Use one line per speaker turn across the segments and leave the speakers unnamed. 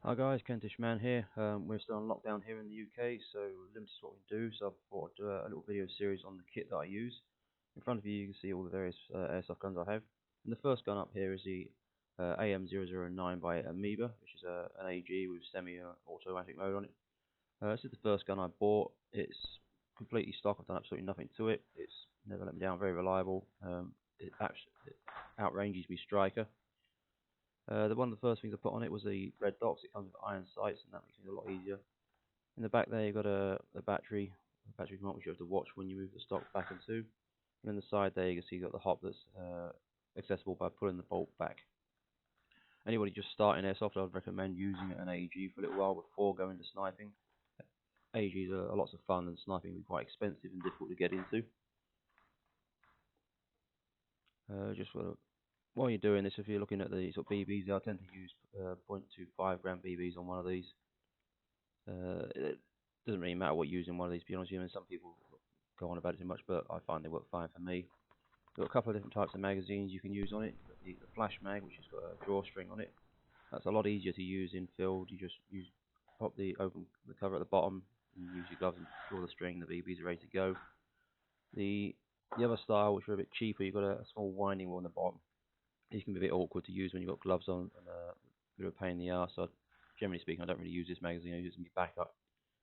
Hi guys, KentishMan here. We're still on lockdown here in the UK, so limited to what we can do. So I thought I'd do a little video series on the kit that I use. In front of you, you can see all the various airsoft guns I have. And the first gun up here is the AM009 by Amoeba, which is an AG with semi-automatic mode on it. This is the first gun I bought. It's completely stock. I've done absolutely nothing to it. It's never let me down. Very reliable. It outranges me striker. One of the first things I put on it was the red dots. It comes with iron sights, and that makes it a lot easier. In the back there, you've got a battery command which you have to watch when you move the stock back and two. And in the side there, you can see you've got the hop that's accessible by pulling the bolt back. Anybody just starting airsoft, I'd recommend using an AEG for a little while before going to sniping. AEGs are lots of fun, and sniping can be quite expensive and difficult to get into. While you're doing this, if you're looking at the sort of BBs, I tend to use 0.25 gram BBs on one of these. It doesn't really matter what you use in one of these, to be honest with you. I mean, some people go on about it too much, but I find they work fine for me. Got a couple of different types of magazines you can use on it. The flash mag, which has got a drawstring on it. That's a lot easier to use in field. You just open the cover at the bottom, and use your gloves and draw the string. The BBs are ready to go. The other style, which are a bit cheaper, you've got a small winding wheel on the bottom. These can be a bit awkward to use when you've got gloves on, and a bit of a pain in the arse. So generally speaking, I don't really use this magazine. I use it as my backup.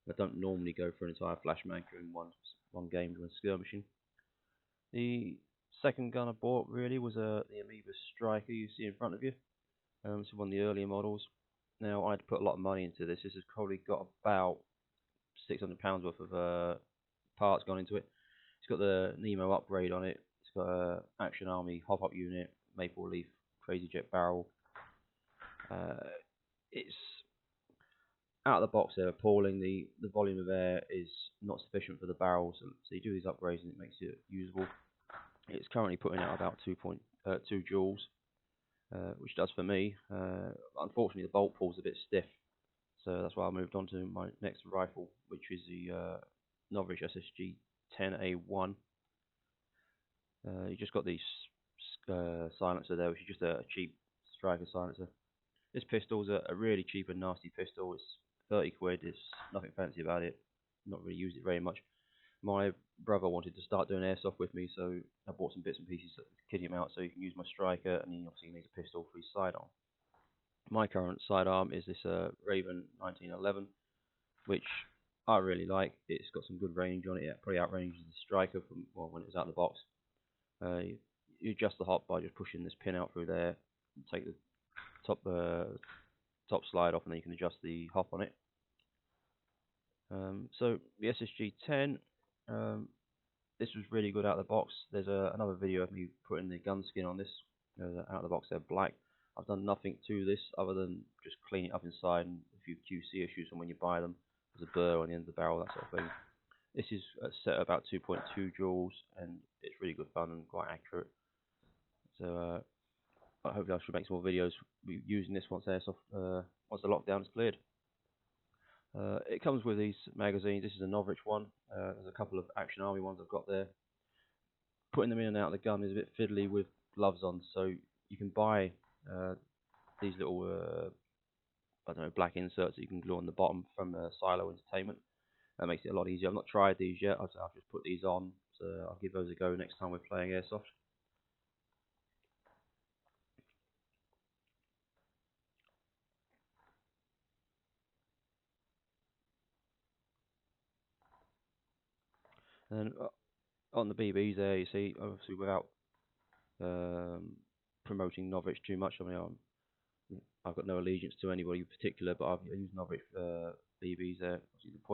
I don't normally go for an entire flash mag during one game when skirmishing. The second gun I bought really was the Amoeba Striker you see in front of you. This is one of the earlier models. Now I'd put a lot of money into this. This has probably got about £600 worth of parts gone into it. It's got the Nemo upgrade on it. It's got a Action Army hop-up unit, maple leaf crazy jet barrel. It's out of the box, they're appalling. The volume of air is not sufficient for the barrels, so you do these upgrades and it makes it usable. It's currently putting out about 2 joules, which does for me. Unfortunately, the bolt pull's a bit stiff, so that's why I moved on to my next rifle, which is the Novich SSG 10A1. You just got the silencer there, which is just a cheap striker silencer. This pistol's a really cheap and nasty pistol. It's 30 quid. It's nothing fancy about it. Not really used it very much. My brother wanted to start doing airsoft with me, so I bought some bits and pieces to kit him out so he can use my striker, and he obviously needs a pistol for his sidearm. My current sidearm is this Raven 1911, which I really like. It's got some good range on it. It probably outranges the striker from when it was out of the box. You adjust the hop by just pushing this pin out through there. Take the top slide off, and then you can adjust the hop on it. So the SSG 10, this was really good out of the box. There's another video of me putting the gun skin on this. Out of the box they're black. I've done nothing to this other than just clean it up inside and a few QC issues from when you buy them. There's a burr on the end of the barrel, that sort of thing. This is set at about 2.2 joules, and it's really good fun and quite accurate. So hopefully I should make some more videos using this once the lockdown is cleared. It comes with these magazines. This is a Novich one. There's a couple of Action Army ones I've got there. Putting them in and out of the gun is a bit fiddly with gloves on, so you can buy these little I don't know, black inserts that you can glue on the bottom from Silo Entertainment. That makes it a lot easier. I've not tried these yet. I'll just put these on, so I'll give those a go next time we're playing airsoft. And on the BBs there, you see, obviously without promoting Novich too much, I mean, I've got no allegiance to anybody in particular, but I've used Novich BBs there. Obviously the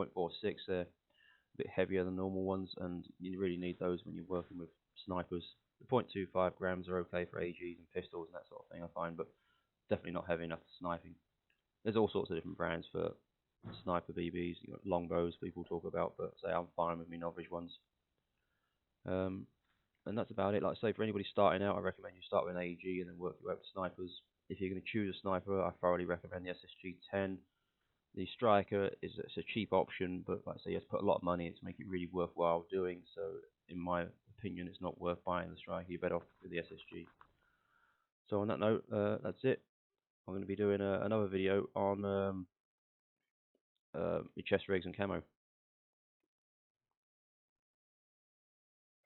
.46 there, a bit heavier than normal ones, and you really need those when you're working with snipers. The 0.25 grams are okay for AGs and pistols and that sort of thing, I find, but definitely not heavy enough for sniping. There's all sorts of different brands for sniper BBs. You've got longbows people talk about, but say I'm fine with my Novich ones. And that's about it. Like I say, for anybody starting out, I recommend you start with an AEG and then work your way up to snipers. If you're going to choose a sniper, I thoroughly recommend the SSG 10. The striker it's a cheap option, but like I say, you have to put a lot of money in to make it really worthwhile doing. So, in my opinion, it's not worth buying the striker. You're better off with the SSG. So on that note, that's it. I'm going to be doing another video on your chest rigs and camo.